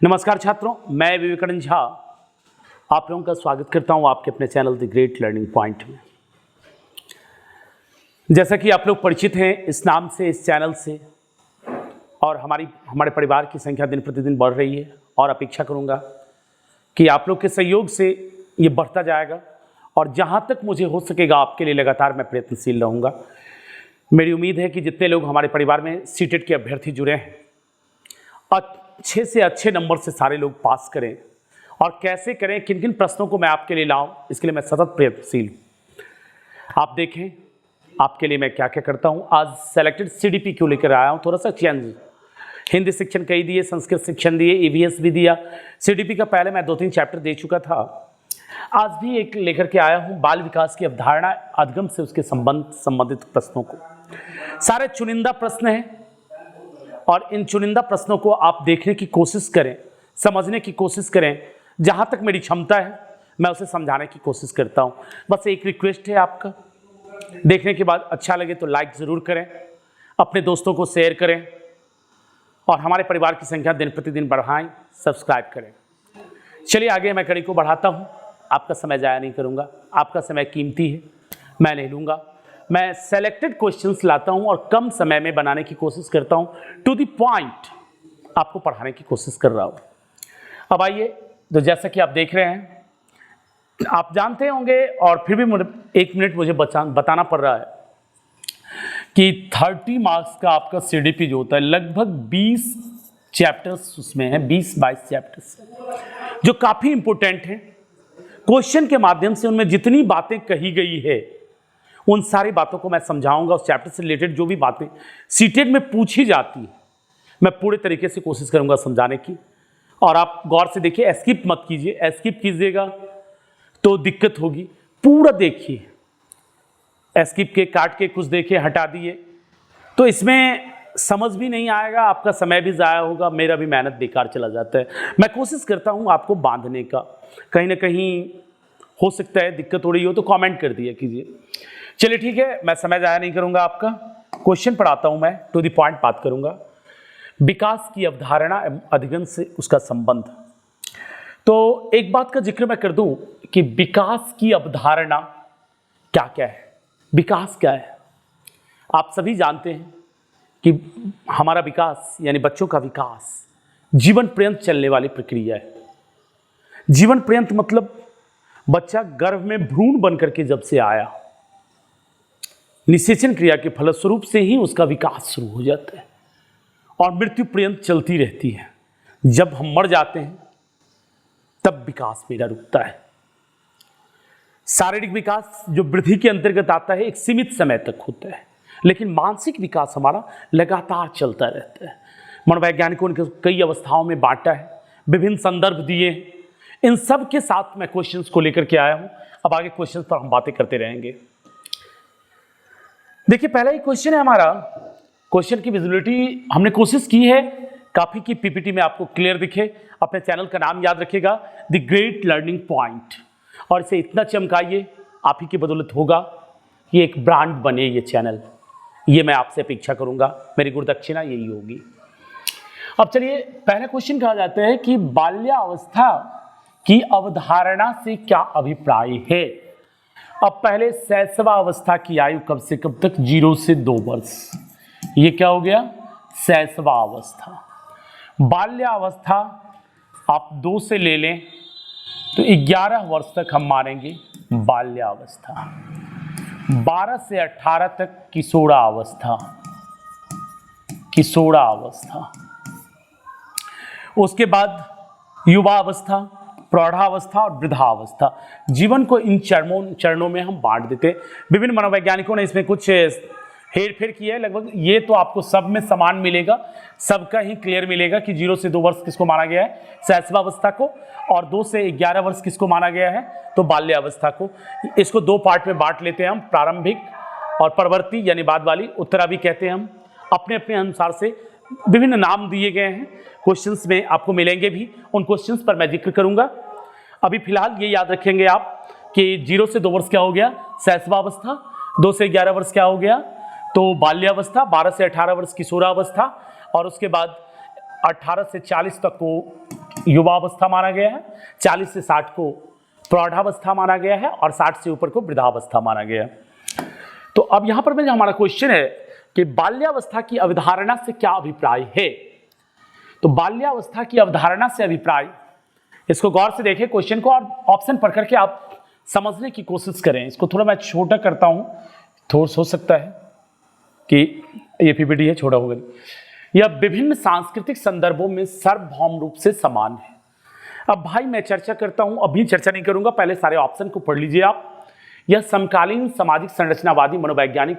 नमस्कार छात्रों, मैं विवेकानंद झा आप लोगों का स्वागत करता हूं आपके अपने channel the great learning point में। जैसा कि आप लोग परिचित हैं इस नाम से, इस चैनल से, और हमारे परिवार की संख्या दिन प्रतिदिन बढ़ रही है और अपेक्षा करूंगा कि आप लोग के सहयोग से ये बढ़ता जाएगा और जहां तक मुझे हो सकेगा आपके लिए लगातार मैं प्रयत्नशील रहूँगा। मेरी उम्मीद है कि जितने लोग हमारे परिवार में सीटेट के अभ्यर्थी जुड़े हैं अच्छे से अच्छे नंबर से सारे लोग पास करें, और कैसे करें, किन किन प्रश्नों को मैं आपके लिए लाऊं, इसके लिए मैं सतत प्रयत्नशील हूं। आप देखें आपके लिए मैं क्या क्या करता हूं। आज सेलेक्टेड सीडीपी क्यों लेकर आया हूं, थोड़ा सा चेंज। हिंदी शिक्षण कई दिए, संस्कृत शिक्षण दिए, ईवीएस भी दिया। सीडीपी का पहले मैं 2-3 चैप्टर दे चुका था। आज भी एक लेकर के आया हूं, बाल विकास की अवधारणा अधिगम से उसके संबंधित प्रश्नों को। सारे चुनिंदा प्रश्न हैं और इन चुनिंदा प्रश्नों को आप देखने की कोशिश करें, समझने की कोशिश करें। जहां तक मेरी क्षमता है मैं उसे समझाने की कोशिश करता हूं। बस एक रिक्वेस्ट है आपका, देखने के बाद अच्छा लगे तो लाइक ज़रूर करें, अपने दोस्तों को शेयर करें और हमारे परिवार की संख्या दिन प्रतिदिन बढ़ाएं, सब्सक्राइब करें। चलिए आगे मैं कड़ी को बढ़ाता हूं। आपका समय ज़ाया नहीं करूंगा, आपका समय कीमती है, मैं नहीं लूँगा। मैं सेलेक्टेड क्वेश्चंस लाता हूं और कम समय में बनाने की कोशिश करता हूं, टू द पॉइंट आपको पढ़ाने की कोशिश कर रहा हूं। अब आइए, तो जैसा कि आप देख रहे हैं, आप जानते होंगे और फिर भी 1 मिनट मुझे बताना पड़ रहा है कि 30 मार्क्स का आपका सीडीपी जो होता है, लगभग 20 चैप्टर्स उसमें है, 20-22 चैप्टर्स जो काफ़ी इंपॉर्टेंट हैं। क्वेश्चन के माध्यम से उनमें जितनी बातें कही गई है उन सारी बातों को मैं समझाऊंगा। उस चैप्टर से रिलेटेड जो भी बातें सीटेट में पूछी जाती है मैं पूरे तरीके से कोशिश करूंगा समझाने की। और आप गौर से देखिए, स्किप मत कीजिए, स्किप कीजिएगा तो दिक्कत होगी। पूरा देखिए, स्किप के काट के कुछ देखिए, हटा दिए तो इसमें समझ भी नहीं आएगा, आपका समय भी ज़ाया होगा, मेरा भी मेहनत बेकार चला जाता है। मैं कोशिश करता हूँ आपको बांधने का, कहीं ना कहीं हो सकता है दिक्कत हो रही हो तो कमेंट कर दिया कीजिए। चलिए ठीक है, मैं समय ज़ाया नहीं करूंगा आपका, क्वेश्चन पढ़ाता हूं मैं, टू द पॉइंट बात करूंगा। विकास की अवधारणा अधिगम से उसका संबंध। तो एक बात का जिक्र मैं कर दूं कि विकास की अवधारणा क्या क्या है, विकास क्या है। आप सभी जानते हैं कि हमारा विकास यानी बच्चों का विकास जीवन पर्यंत चलने वाली प्रक्रिया है। जीवन पर्यंत मतलब बच्चा गर्भ में भ्रूण बन करके जब से आया, निषेचन क्रिया के फलस्वरूप से ही उसका विकास शुरू हो जाता है और मृत्यु पर्यंत चलती रहती है। जब हम मर जाते हैं तब विकास मेरा रुकता है। शारीरिक विकास जो वृद्धि के अंतर्गत आता है एक सीमित समय तक होता है, लेकिन मानसिक विकास हमारा लगातार चलता रहता है। मनोवैज्ञानिकों ने कई अवस्थाओं में बांटा है, विभिन्न संदर्भ दिए हैं। इन सब के साथ मैं क्वेश्चंस को लेकर के आया हूं। अब आगे क्वेश्चंस पर हम बातें करते रहेंगे। देखिए, पहला ही क्वेश्चन है हमारा। क्वेश्चन की विजिबिलिटी हमने कोशिश की है काफी की पीपीटी में आपको क्लियर दिखे। अपने चैनल का नाम याद रखिएगा, द ग्रेट लर्निंग पॉइंट, और इसे इतना चमकाइए, आप ही की बदौलत होगा कि एक ब्रांड बने ये चैनल। ये मैं आपसे अपेक्षा करूंगा, मेरी गुरुदक्षिणा यही होगी। अब चलिए, पहला क्वेश्चन कहा जाता है कि बाल्यावस्था की अवधारणा से क्या अभिप्राय है। अब पहले शैशवावस्था की आयु कब से कब तक, 0 से 2 वर्ष, ये क्या हो गया, शैशवावस्था। बाल्यावस्था आप 2 से ले लें तो 11 वर्ष तक हम मानेंगे बाल्यावस्था। 12 से 18 तक किशोरावस्था, किशोरावस्था। उसके बाद युवावस्था, प्रौढ़ावस्था और वृद्धावस्था। जीवन को इन चरणों में हम बांट देते हैं। विभिन्न मनोवैज्ञानिकों ने इसमें कुछ हेर फेर किया है। लगभग ये तो आपको सब में समान मिलेगा, सबका ही क्लियर मिलेगा कि 0 से 2 वर्ष किसको माना गया है, शैशवावस्था को, और 2 से 11 वर्ष किसको माना गया है, तो बाल्यावस्था को। इसको 2 पार्ट में बांट लेते हैं हम, प्रारंभिक और परवर्ती यानी बाद वाली, उत्तरा भी कहते हैं हम। अपने अपने अनुसार से विभिन्न नाम दिए गए हैं, क्वेश्चंस में आपको मिलेंगे भी, उन क्वेश्चंस पर मैं जिक्र करूंगा। अभी फिलहाल ये याद रखेंगे आप कि 0 से 2 वर्ष क्या हो गया, शैशवावस्था, 2 से 11 वर्ष क्या हो गया, तो बाल्यावस्था, 12 से 18 वर्ष किशोरावस्था, और उसके बाद 18 से 40 तक को युवावस्था माना गया है, 40 से 60 को प्रौढ़ावस्था माना गया है और 60 से ऊपर को वृद्धावस्था माना गया है। तो अब यहां पर में हमारा क्वेश्चन है कि बाल्यावस्था की अवधारणा से क्या अभिप्राय है। तो बाल्यावस्था की अवधारणा से अभिप्राय, इसको गौर से देखें क्वेश्चन को और ऑप्शन पढ़ करके आप समझने की कोशिश करें। इसको थोड़ा मैं छोटा करता हूं, थोड़ा हो सकता है कि ये पीपीटी है छोटा होगा। यह विभिन्न सांस्कृतिक संदर्भों में सार्वभौम रूप से समान है। अब भाई मैं चर्चा करता हूं, अभी चर्चा नहीं करूंगा, पहले सारे ऑप्शन को पढ़ लीजिए आप। यह समकालीन सामाजिक संरचनावादी मनोवैज्ञानिक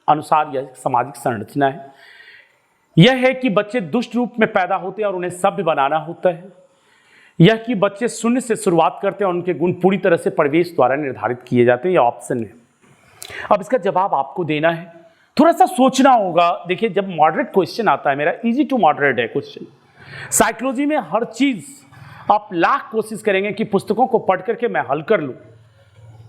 अनुसार यह सामाजिक संरचना है। यह है कि बच्चे दुष्ट रूप में पैदा होते हैं और उन्हें सभ्य बनाना होता है। यह कि बच्चे शून्य से शुरुआत करते हैं और उनके गुण पूरी तरह से परिवेश द्वारा निर्धारित किए जाते हैं। यह ऑप्शन है। अब इसका जवाब आपको देना है, थोड़ा सा सोचना होगा। देखिए जब मॉडरेट क्वेश्चन आता है, मेरा इजी टू मॉडरेट है क्वेश्चन। साइकोलॉजी में हर चीज आप लाख कोशिश करेंगे कि पुस्तकों को पढ़ करके मैं हल कर लूं,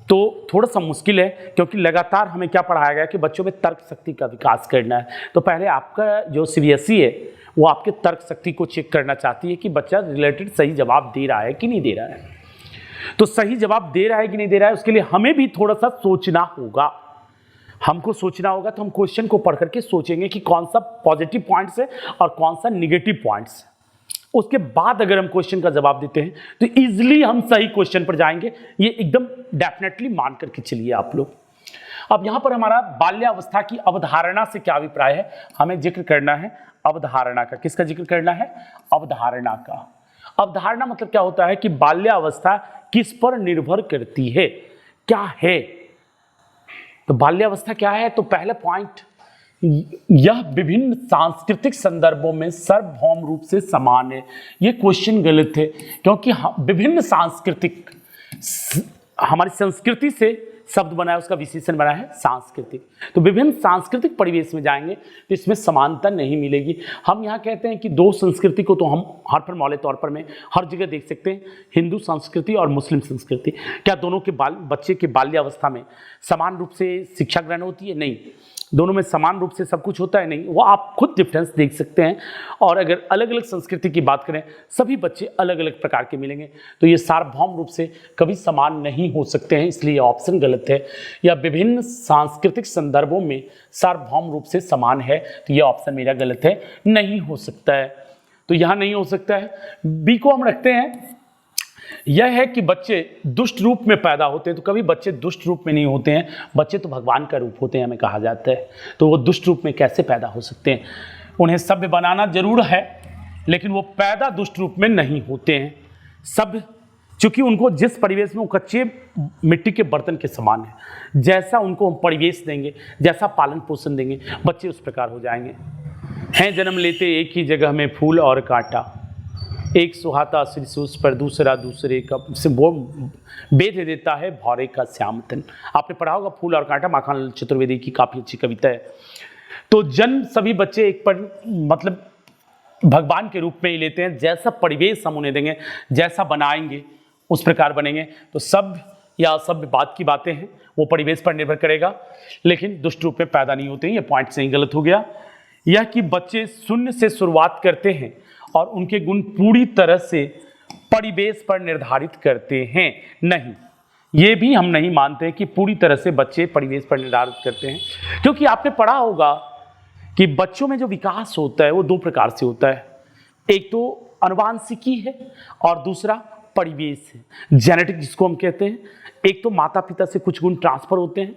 तो थोड़ा सा मुश्किल है, क्योंकि लगातार हमें क्या पढ़ाया गया कि बच्चों में तर्क शक्ति का विकास करना है। तो पहले आपका जो सीबीएसई है वो आपके तर्क शक्ति को चेक करना चाहती है कि बच्चा रिलेटेड सही जवाब दे रहा है कि नहीं दे रहा है। तो सही जवाब दे रहा है कि नहीं दे रहा है, उसके लिए हमें भी थोड़ा सा सोचना होगा। हमको सोचना होगा तो हम क्वेश्चन को पढ़ करके सोचेंगे कि कौन सा पॉजिटिव पॉइंट्स है और कौन सा निगेटिव पॉइंट्स है। उसके बाद अगर हम क्वेश्चन का जवाब देते हैं तो इजीली हम सही क्वेश्चन पर जाएंगे, ये एकदम डेफिनेटली मान करके चलिए आप लोग। अब यहां पर हमारा बाल्यावस्था की अवधारणा से क्या अभिप्राय है, हमें जिक्र करना है अवधारणा का। किसका जिक्र करना है? अवधारणा का। अवधारणा मतलब क्या होता है कि बाल्यावस्था किस पर निर्भर करती है, क्या है। तो बाल्यावस्था क्या है? तो पहला पॉइंट, यह विभिन्न सांस्कृतिक संदर्भों में सार्वभौम रूप से समान है। यह क्वेश्चन गलत है, क्योंकि विभिन्न सांस्कृतिक, हमारी संस्कृति से शब्द बना है, उसका विशेषण बना है सांस्कृतिक। तो विभिन्न सांस्कृतिक परिवेश में जाएंगे तो इसमें समानता नहीं मिलेगी। हम यहाँ कहते हैं कि दो संस्कृति को तो हम हर पर मौले तौर पर में हर जगह देख सकते हैं, हिंदू संस्कृति और मुस्लिम संस्कृति। क्या दोनों के बच्चे के बाल्यावस्था में समान रूप से शिक्षा ग्रहण होती है? नहीं। दोनों में समान रूप से सब कुछ होता है? नहीं। वो आप खुद डिफरेंस देख सकते हैं। और अगर अलग अलग संस्कृति की बात करें, सभी बच्चे अलग अलग प्रकार के मिलेंगे, तो ये सार्वभौम रूप से कभी समान नहीं हो सकते हैं, इसलिए ऑप्शन गलत है। या विभिन्न सांस्कृतिक संदर्भों में सार्वभौम रूप से समान है, तो ये ऑप्शन मेरा गलत है, नहीं हो सकता है। तो यहाँ नहीं हो सकता है। बी को हम रखते हैं, यह है कि बच्चे दुष्ट रूप में पैदा होते हैं। तो कभी बच्चे दुष्ट रूप में नहीं होते हैं, बच्चे तो भगवान का रूप होते हैं, हमें कहा जाता है। तो वो दुष्ट रूप में कैसे पैदा हो सकते हैं? उन्हें सभ्य बनाना जरूर है, लेकिन वो पैदा दुष्ट रूप में नहीं होते हैं। सभ्य, चूंकि उनको जिस परिवेश में वो कच्चे मिट्टी के बर्तन के समान है, जैसा उनको हम परिवेश देंगे, जैसा पालन पोषण देंगे, बच्चे उस प्रकार हो जाएंगे। हैं जन्म लेते एक ही जगह में फूल और कांटा, एक सुहाता श्रीसूस पर दूसरा दूसरे का से वो बेध देता है भौरे का श्यामतन। आपने पढ़ा होगा फूल और कांटा, माखनलाल चतुर्वेदी की काफ़ी अच्छी कविता है। तो जन्म सभी बच्चे एक पर मतलब भगवान के रूप में ही लेते हैं। जैसा परिवेश हम उन्हें देंगे, जैसा बनाएंगे उस प्रकार बनेंगे। तो सभ्य या असभ्य बात की बातें हैं, वो परिवेश पर निर्भर करेगा, लेकिन दुष्ट रूप में पैदा नहीं होते हैं। ये पॉइंट सही गलत हो गया। यह कि बच्चे शून्य से शुरुआत करते हैं और उनके गुण पूरी तरह से परिवेश पर निर्धारित करते हैं, नहीं, ये भी हम नहीं मानते कि पूरी तरह से बच्चे परिवेश पर निर्धारित करते हैं। क्योंकि आपने पढ़ा होगा कि बच्चों में जो विकास होता है वो दो प्रकार से होता है। एक तो आनुवांशिकी है और दूसरा परिवेश है, जेनेटिक जिसको हम कहते हैं। एक तो माता पिता से कुछ गुण ट्रांसफर होते हैं,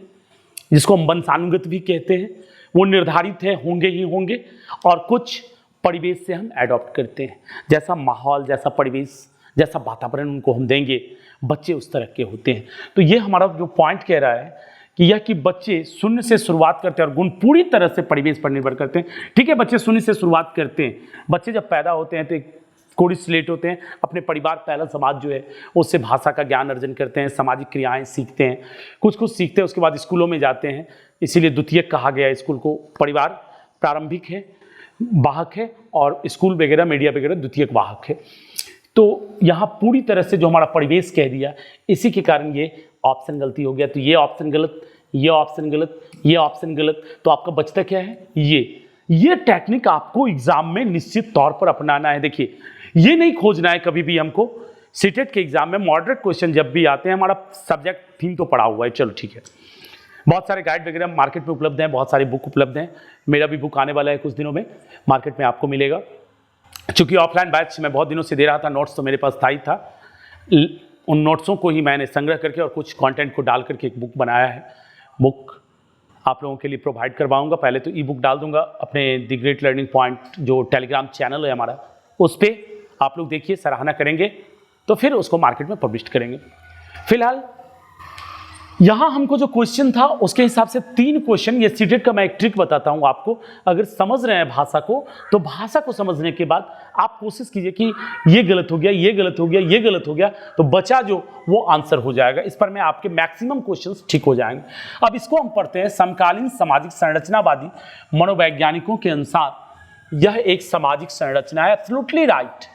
जिसको हम वंशानुगत भी कहते हैं, वो निर्धारित है, होंगे ही होंगे। और कुछ परिवेश से हम एडॉप्ट करते हैं, जैसा माहौल, जैसा परिवेश, जैसा वातावरण उनको हम देंगे, बच्चे उस तरह के होते हैं। तो ये हमारा जो पॉइंट कह रहा है कि यह कि बच्चे शून्य से शुरुआत करते हैं और गुण पूरी तरह से परिवेश पर निर्भर करते हैं। ठीक है, बच्चे शून्य से शुरुआत करते हैं। बच्चे जब पैदा होते हैं तो एक कोड़ी स्लेट होते हैं, अपने परिवार, पहला समाज जो है उससे भाषा का ज्ञान अर्जन करते हैं, सामाजिक क्रियाएं सीखते हैं, कुछ कुछ सीखते हैं। उसके बाद स्कूलों में जाते हैं, इसीलिए द्वितीयक कहा गया है स्कूल को। परिवार प्रारंभिक है, वाहक है, और स्कूल वगैरह, मीडिया वगैरह द्वितीयक वाहक है। तो यहाँ पूरी तरह से जो हमारा परिवेश कह दिया, इसी के कारण ये ऑप्शन गलती हो गया। तो ये ऑप्शन गलत, ये ऑप्शन गलत, ये ऑप्शन गलत। तो आपका बचता क्या है? ये टेक्निक आपको एग्जाम में निश्चित तौर पर अपनाना है। देखिए, ये नहीं खोजना है कभी भी हमको। सीटेट के एग्जाम में मॉडरेट क्वेश्चन जब भी आते हैं, हमारा सब्जेक्ट थीम तो पढ़ा हुआ है, चलो ठीक है। बहुत सारे गाइड वगैरह मार्केट में उपलब्ध हैं, बहुत सारी बुक उपलब्ध हैं। मेरा भी बुक आने वाला है कुछ दिनों में, मार्केट में आपको मिलेगा। चूँकि ऑफलाइन बैच मैं बहुत दिनों से दे रहा था, नोट्स तो मेरे पास था ही था, उन नोट्सों को ही मैंने संग्रह करके और कुछ कंटेंट को डाल करके एक बुक बनाया है। बुक आप लोगों के लिए प्रोवाइड करवाऊंगा। पहले तो ई बुक डाल दूंगा अपने द ग्रेट लर्निंग पॉइंट जो टेलीग्राम चैनल है हमारा, उस पर आप लोग देखिए, सराहना करेंगे तो फिर उसको मार्केट में पब्लिश करेंगे। फिलहाल यहाँ हमको जो क्वेश्चन था उसके हिसाब से 3 क्वेश्चन, ये सीटेट का मैं एक ट्रिक बताता हूँ आपको। अगर समझ रहे हैं भाषा को, तो भाषा को समझने के बाद आप कोशिश कीजिए कि ये गलत हो गया, ये गलत हो गया, ये गलत हो गया, तो बचा जो वो आंसर हो जाएगा। इस पर में आपके मैक्सिमम क्वेश्चंस ठीक हो जाएंगे। अब इसको हम पढ़ते हैं। समकालीन सामाजिक संरचनावादी मनोवैज्ञानिकों के अनुसार यह एक सामाजिक संरचना है। Absolutely right.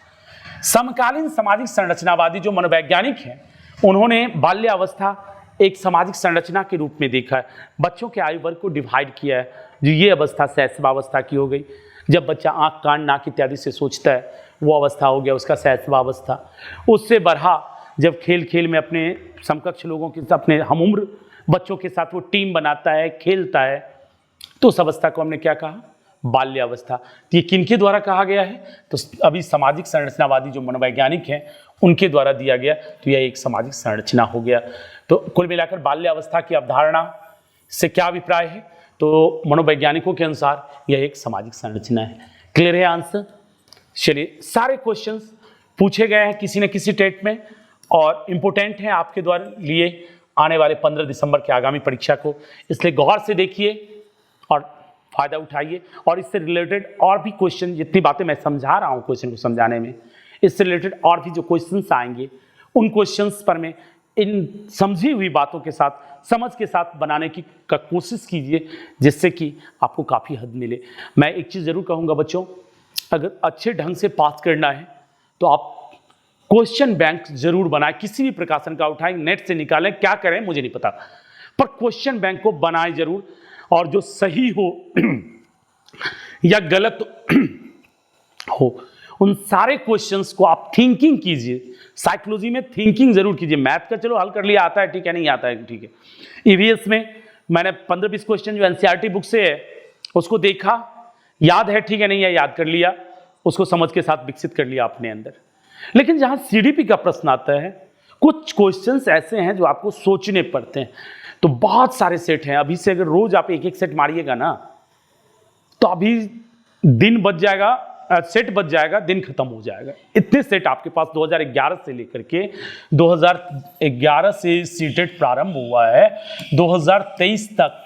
समकालीन सामाजिक संरचनावादी जो मनोवैज्ञानिक हैं, उन्होंने बाल्यावस्था एक सामाजिक संरचना के रूप में देखा है। बच्चों के आयु वर्ग को डिवाइड किया है। जो ये अवस्था शैशवावस्था की हो गई, जब बच्चा आँख कान नाक इत्यादि से सोचता है, वो अवस्था हो गया उसका शैशवावस्था। उससे बढ़ा जब खेल खेल में अपने समकक्ष लोगों के साथ, अपने हमउम्र बच्चों के साथ वो टीम बनाता है, खेलता है, तो उस अवस्था को हमने क्या कहा? बाल्यावस्था। तो ये किनके द्वारा कहा गया है? तो अभी सामाजिक संरचनावादी जो मनोवैज्ञानिक हैं उनके द्वारा दिया गया, तो यह एक सामाजिक संरचना हो गया। तो कुल मिलाकर बाल्यावस्था की अवधारणा से क्या अभिप्राय है? तो मनोवैज्ञानिकों के अनुसार यह एक सामाजिक संरचना है। क्लियर है आंसर? चलिए, सारे क्वेश्चंस पूछे गए हैं किसी न किसी टेट में और इम्पोर्टेंट हैं आपके द्वारा लिए आने वाले 15 दिसंबर के आगामी परीक्षा को, इसलिए गौर से देखिए और फायदा उठाइए। और इससे रिलेटेड और भी क्वेश्चन, जितनी बातें मैं समझा रहा हूँ क्वेश्चन को समझाने में, इससे रिलेटेड और भी जो क्वेश्चंस आएंगे, उन क्वेश्चंस पर मैं इन समझी हुई बातों के साथ, समझ के साथ बनाने की कोशिश कीजिए, जिससे कि आपको काफ़ी हद मिले। मैं एक चीज़ ज़रूर कहूँगा बच्चों, अगर अच्छे ढंग से पास करना है तो आप क्वेश्चन बैंक जरूर बनाएं। किसी भी प्रकाशन का उठाएं, नेट से निकालें, क्या करें मुझे नहीं पता, पर क्वेश्चन बैंक को बनाएं जरूर। और जो सही हो या गलत हो, उन सारे क्वेश्चंस को आप थिंकिंग कीजिए। साइकोलॉजी में थिंकिंग जरूर कीजिए। मैथ का चलो हल कर लिया, आता है ठीक है, नहीं आता है ठीक है। ईवीएस में मैंने 15-20 क्वेश्चन जो एनसीईआरटी बुक से है उसको देखा, याद है ठीक है, नहीं है याद कर लिया, उसको समझ के साथ विकसित कर लिया अपने अंदर। लेकिन जहां सीडीपी का प्रश्न आता है, कुछ क्वेश्चंस ऐसे हैं जो आपको सोचने पड़ते हैं। तो बहुत सारे सेट हैं, अभी से अगर रोज आप एक एक सेट मारिएगा ना, तो अभी दिन बच जाएगा, सेट बच जाएगा, दिन खत्म हो जाएगा। इतने सेट आपके पास 2011 से लेकर के 2011 से सीटेट प्रारंभ हुआ है, 2023 तक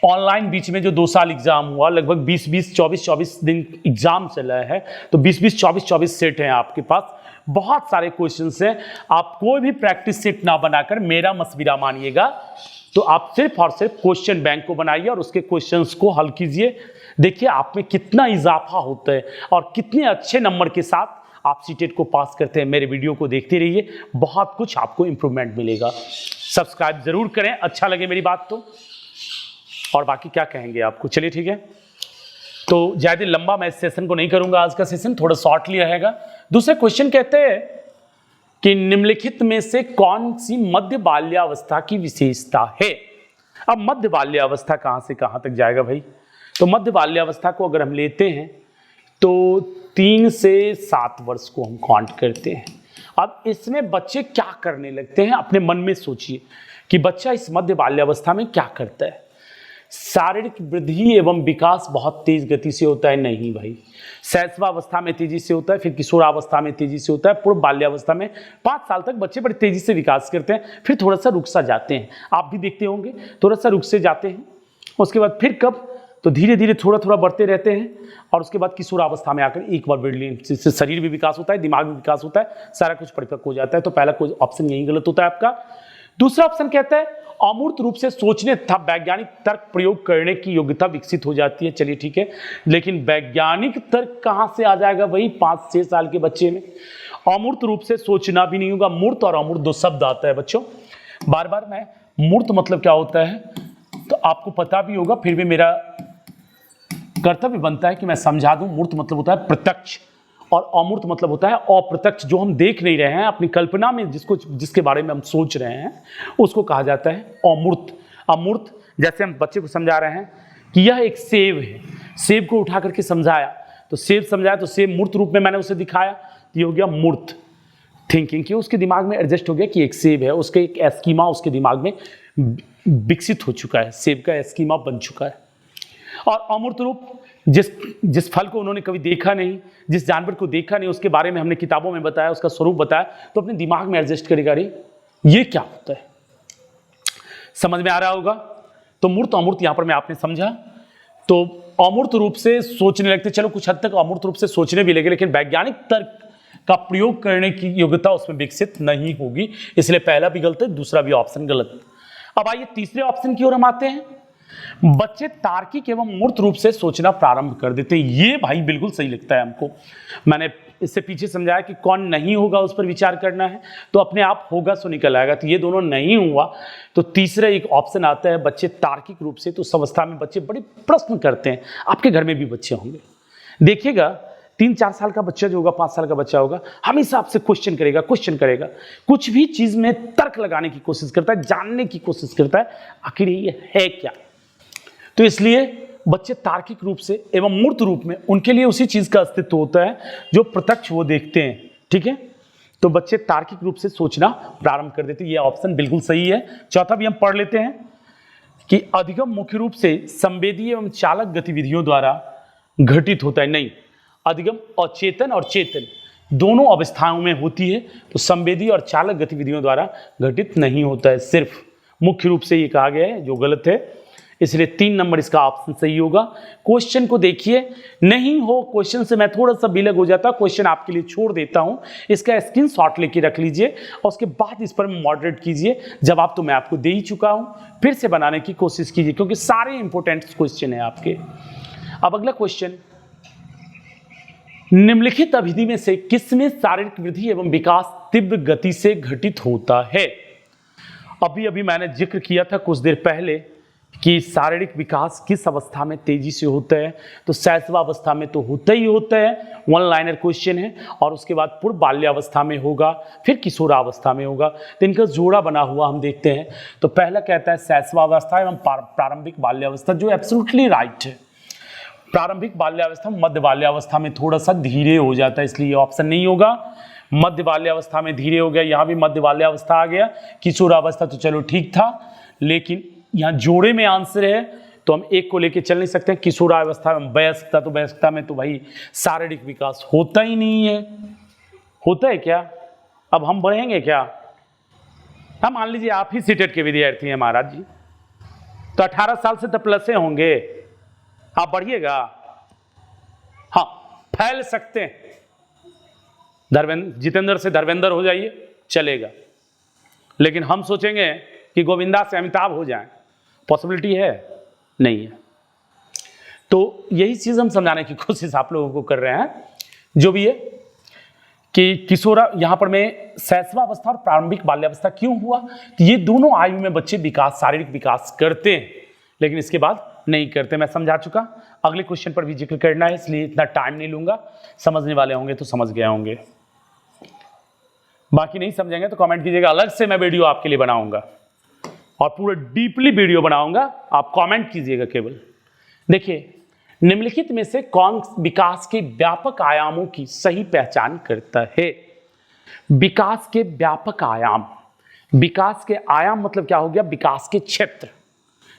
ऑनलाइन बीच में जो 2 साल एग्जाम हुआ, लगभग 20-20, 24-24 दिन एग्जाम चला है, तो 20-20, 24-24 सेट हैं आपके पास। बहुत सारे क्वेश्चंस हैं। आप कोई भी प्रैक्टिस सेट ना बनाकर मेरा मशविरा मानिएगा, तो आप सिर्फ और सिर्फ क्वेश्चन बैंक को बनाइए और उसके क्वेश्चंस को हल कीजिए। देखिए आप में कितना इजाफा होता है और कितने अच्छे नंबर के साथ आप सीटेट को पास करते हैं। मेरे वीडियो को देखते रहिए, बहुत कुछ आपको इंप्रूवमेंट मिलेगा। सब्सक्राइब जरूर करें, अच्छा लगे मेरी बात तो। और बाकी क्या कहेंगे आपको, चलिए ठीक है। तो ज़्यादा लंबा मैं इस सेशन को नहीं करूंगा, आज का सेशन थोड़ा शॉर्टली रहेगा। दूसरे क्वेश्चन कहते हैं कि निम्नलिखित में से कौन सी मध्य बाल्यावस्था की विशेषता है? अब मध्य बाल्यावस्था कहां से कहां तक जाएगा भाई? तो मध्य बाल्यावस्था को अगर हम लेते हैं तो 3 से 7 वर्ष को हम काउंट करते हैं। अब इसमें बच्चे क्या करने लगते हैं, अपने मन में सोचिए कि बच्चा इस मध्य बाल्यावस्था में क्या करता है। शारीरिक वृद्धि एवं विकास बहुत तेज गति से होता है? नहीं भाई, शैशवावस्था में तेजी से होता है, फिर किशोरावस्था में तेजी से होता है, पूर्व बाल्यावस्था में 5 साल तक बच्चे बड़ी तेजी से विकास करते हैं, फिर थोड़ा सा रुक सा जाते हैं। आप भी देखते होंगे थोड़ा सा रुक से जाते हैं, उसके बाद फिर कब, तो धीरे धीरे थोड़ा थोड़ा बढ़ते रहते हैं, और उसके बाद किशोरावस्था में आकर एक बार ब्रिलियंट से शरीर भी विकास होता है, दिमाग भी विकास होता है, सारा कुछ परिपक्व हो जाता है। तो पहला कोई ऑप्शन यही गलत होता है आपका। दूसरा ऑप्शन कहता है अमूर्त रूप से सोचने तथा वैज्ञानिक तर्क प्रयोग करने की योग्यता विकसित हो जाती है। चलिए ठीक है, लेकिन वैज्ञानिक तर्क कहां से आ जाएगा वही 5-6 साल के बच्चे में? अमूर्त रूप से सोचना भी नहीं होगा। मूर्त और अमूर्त 2 शब्द आता है बच्चों, बार बार मैं मूर्त मतलब क्या होता है तो आपको पता भी होगा, फिर भी मेरा कर्तव्य बनता है कि मैं समझा दूं। मूर्त मतलब होता है प्रत्यक्ष और अमूर्त मतलब होता है अप्रत्यक्ष, जो हम देख नहीं रहे हैं, अपनी कल्पना में जिसके बारे में हम सोच रहे हैं उसको कहा जाता है अमूर्त। अमूर्त जैसे हम बच्चे को समझा रहे हैं कि यह एक सेब है, सेब को उठा करके समझाया तो सेब समझाया, तो सेब मूर्त रूप में मैंने उसे दिखाया, तो ये हो गया मूर्त थिंकिंग, कि उसके दिमाग में एडजस्ट हो गया कि एक सेब है, उसके एक एस्कीमा उसके दिमाग में विकसित हो चुका है, सेब का एस्कीमा बन चुका है। और अमूर्त रूप जिस फल को उन्होंने कभी देखा नहीं, जिस जानवर को देखा नहीं, उसके बारे में हमने किताबों में बताया, उसका स्वरूप बताया, तो अपने दिमाग में एडजस्ट करेगा, अरे ये क्या होता है। समझ में आ रहा होगा। तो मूर्त अमूर्त यहां पर मैं आपने समझा। तो अमूर्त रूप से सोचने लगते, चलो कुछ हद तक अमूर्त रूप से सोचने भी लगे, लेकिन वैज्ञानिक तर्क का प्रयोग करने की योग्यता उसमें विकसित नहीं होगी, इसलिए पहला भी गलत है, दूसरा भी ऑप्शन गलत। अब आइए तीसरे ऑप्शन की ओर हम आते हैं। बच्चे तार्किक एवं मूर्त रूप से सोचना प्रारंभ कर देते हैं। ये भाई बिल्कुल सही लगता है हमको। मैंने इससे पीछे समझाया कि कौन नहीं होगा उस पर विचार करना है, तो अपने आप होगा सो निकल आएगा। तो ये दोनों नहीं हुआ, तो तीसरा एक ऑप्शन आता है बच्चे तार्किक रूप से। तो उस अवस्था में बच्चे बड़े प्रश्न करते हैं। आपके घर में भी बच्चे होंगे, देखिएगा 3-4 साल का बच्चा जो होगा, 5 साल का बच्चा होगा, हमेशा आपसे क्वेश्चन करेगा, कुछ भी चीज में तर्क लगाने की कोशिश करता है, जानने की कोशिश करता है आखिर ये है क्या। तो इसलिए बच्चे तार्किक रूप से एवं मूर्त रूप में उनके लिए उसी चीज का अस्तित्व होता है जो प्रत्यक्ष वो देखते हैं। ठीक है, तो बच्चे तार्किक रूप से सोचना प्रारंभ कर देते हैं। ये ऑप्शन बिल्कुल सही है। चौथा भी हम पढ़ लेते हैं कि अधिगम मुख्य रूप से संवेदी एवं चालक गतिविधियों द्वारा घटित होता है। नहीं, अधिगम अचेतन और चेतन दोनों अवस्थाओं में होती है, तो संवेदी और चालक गतिविधियों द्वारा घटित नहीं होता है, सिर्फ मुख्य रूप से ये कहा गया है, जो गलत है। इसलिए 3 नंबर इसका ऑप्शन सही होगा। क्वेश्चन को देखिए, नहीं हो क्वेश्चन से मैं थोड़ा सा बिलग हो जाता, क्वेश्चन आपके लिए छोड़ देता हूं, इसका स्क्रीनशॉट लेके रख लीजिए और उसके बाद इस पर मॉडरेट कीजिए। जवाब तो मैं आपको दे ही चुका हूं, फिर से बनाने की कोशिश कीजिए क्योंकि सारे इंपॉर्टेंट क्वेश्चन है आपके। अब अगला क्वेश्चन, निम्नलिखित अवधि में से किसमें शारीरिक वृद्धि एवं विकास तीव्र गति से घटित होता है। अभी अभी मैंने जिक्र किया था कुछ देर पहले कि शारीरिक विकास किस अवस्था में तेजी से होता है, तो शैशवावस्था में तो होता ही होता है, 1 लाइनर क्वेश्चन है, और उसके बाद पूर्व बाल्यावस्था में होगा, फिर किशोरावस्था में होगा। तो इनका जोड़ा बना हुआ हम देखते हैं। तो पहला कहता है शैशवावस्था एवं प्रारंभिक बाल्यावस्था, जो एब्सोल्युटली राइट है। प्रारंभिक बाल्यावस्था, मध्य बाल्यावस्था में थोड़ा सा धीरे हो जाता है, इसलिए ऑप्शन नहीं होगा। मध्य बाल्यावस्था में धीरे हो गया, यहाँ भी मध्य बाल्यावस्था आ गया। किशोरावस्था तो चलो ठीक था, लेकिन यहाँ जोड़े में आंसर है तो हम एक को लेके चल नहीं सकते हैं। किशोरावस्था में वयस्कता, तो वयस्कता में तो भाई शारीरिक विकास होता ही नहीं है। होता है क्या? अब हम बढ़ेंगे क्या? हम मान लीजिए आप ही सीटेट के विद्यार्थी हैं महाराज जी, तो 18 साल से तो प्लस होंगे, आप बढ़िएगा? हाँ, फैल सकते हैं। जितेंद्र से धर्मेंद्र हो जाइए, चलेगा। लेकिन हम सोचेंगे कि गोविंदा से अमिताभ हो जाएं, पॉसिबिलिटी है? नहीं है। तो यही चीज हम समझाने की कोशिश आप लोगों को कर रहे हैं। जो भी है कि किशोरा, यहां पर मैं शैशवावस्था और प्रारंभिक बाल्यावस्था क्यों हुआ, तो ये दोनों आयु में बच्चे विकास, शारीरिक विकास करते हैं, लेकिन इसके बाद नहीं करते। मैं समझा चुका। अगले क्वेश्चन पर भी जिक्र करना है, इसलिए इतना टाइम नहीं लूंगा। समझने वाले होंगे तो समझ गए होंगे, बाकी नहीं समझेंगे तो कमेंट कीजिएगा, अलग से मैं वीडियो आपके लिए बनाऊंगा और पूरा डीपली वीडियो बनाऊंगा, आप कमेंट कीजिएगा केवल। देखिए, निम्नलिखित में से कौन विकास के व्यापक आयामों की सही पहचान करता है? विकास के व्यापक आयाम, विकास के आयाम मतलब क्या हो गया? विकास के क्षेत्र,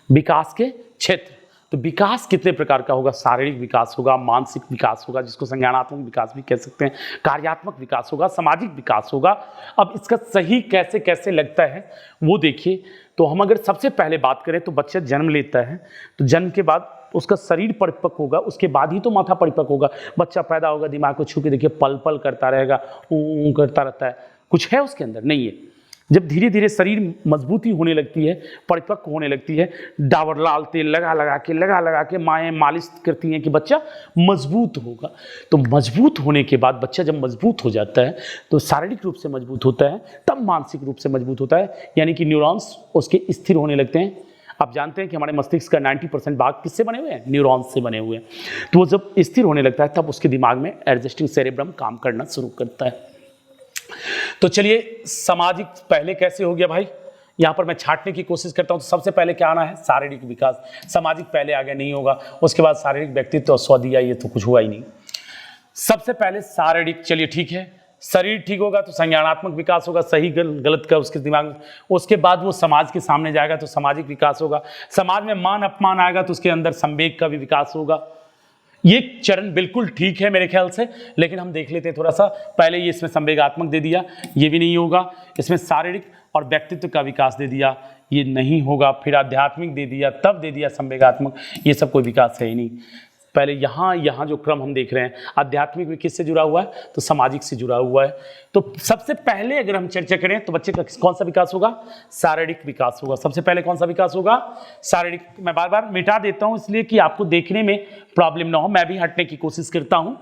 विकास के क्षेत्र। तो विकास कितने प्रकार का होगा? शारीरिक विकास होगा, मानसिक विकास होगा, जिसको संज्ञानात्मक विकास भी कह सकते हैं, कार्यात्मक विकास होगा, सामाजिक विकास होगा। अब इसका सही कैसे कैसे लगता है वो देखिए। तो हम अगर सबसे पहले बात करें तो बच्चा जन्म लेता है, तो जन्म के बाद उसका शरीर परिपक्व होगा, उसके बाद ही तो माथा परिपक्व होगा। बच्चा पैदा होगा, दिमाग को छू के देखिए, पल पल करता रहेगा, ऊँ करता रहता है, कुछ है उसके अंदर? नहीं है। जब धीरे धीरे शरीर मजबूती होने लगती है, परिपक्व होने लगती है, डाबर लाल तेल लगा लगा के माएँ मालिश करती हैं कि बच्चा मजबूत होगा। तो मजबूत होने के बाद बच्चा जब मजबूत हो जाता है तो शारीरिक रूप से मजबूत होता है, तब मानसिक रूप से मजबूत होता है, यानी कि न्यूरॉन्स उसके स्थिर होने लगते हैं। आप जानते हैं कि हमारे मस्तिष्क का 90% भाग किससे बने हुए हैं? न्यूरॉन्स से बने हुए हैं। तो वो जब स्थिर होने लगता है तब उसके दिमाग में एडजस्टिंग सेरेब्रम काम करना शुरू करता है। तो चलिए, सामाजिक पहले कैसे हो गया भाई, यहाँ पर मैं छांटने की कोशिश करता हूँ। तो सबसे पहले क्या आना है? शारीरिक विकास। सामाजिक पहले आगे नहीं होगा, उसके बाद शारीरिक व्यक्तित्व और स्वदिया, ये तो कुछ हुआ ही नहीं। सबसे पहले शारीरिक, चलिए ठीक है, शरीर ठीक होगा तो संज्ञानात्मक विकास होगा, सही गलत का उसके दिमाग में। उसके बाद वो समाज के सामने जाएगा तो सामाजिक विकास होगा। समाज में मान अपमान आएगा तो उसके अंदर संवेग का भी विकास होगा। ये चरण बिल्कुल ठीक है मेरे ख्याल से, लेकिन हम देख लेते हैं थोड़ा सा। पहले ये इसमें संवेगात्मक दे दिया, ये भी नहीं होगा। इसमें शारीरिक और व्यक्तित्व का विकास दे दिया, ये नहीं होगा। फिर आध्यात्मिक दे दिया, तब दे दिया संवेगात्मक, ये सब कोई विकास है ही नहीं। पहले यहाँ जो क्रम हम देख रहे हैं, आध्यात्मिक भी किससे जुड़ा हुआ है? तो सामाजिक से जुड़ा हुआ है। तो सबसे पहले अगर हम चर्चा करें तो बच्चे का कौन सा विकास होगा? शारीरिक विकास होगा। सबसे पहले कौन सा विकास होगा? शारीरिक। मैं बार बार मिटा देता हूं इसलिए कि आपको देखने में प्रॉब्लम ना हो, मैं भी हटने की कोशिश करता हूं।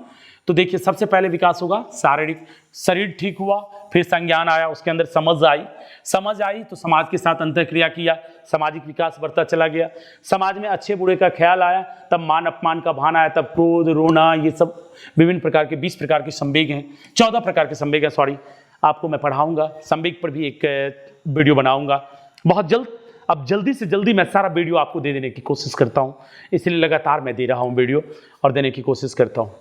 तो देखिए, सबसे पहले विकास होगा शारीरिक। शरीर ठीक हुआ, फिर संज्ञान आया, उसके अंदर समझ आई तो समाज के साथ अंतःक्रिया किया, सामाजिक विकास बढ़ता चला गया। समाज में अच्छे बुरे का ख्याल आया, तब मान अपमान का भान आया, तब क्रोध, रोना, ये सब विभिन्न प्रकार के 20 प्रकार के संवेग हैं, 14 प्रकार के संवेग हैं, सॉरी। आपको मैं पढ़ाऊंगा, संवेग पर भी एक वीडियो बनाऊंगा बहुत जल्द। अब जल्दी से जल्दी मैं सारा वीडियो आपको दे देने की कोशिश करता हूँ, इसलिए लगातार मैं दे रहा हूँ वीडियो और देने की कोशिश करता हूँ।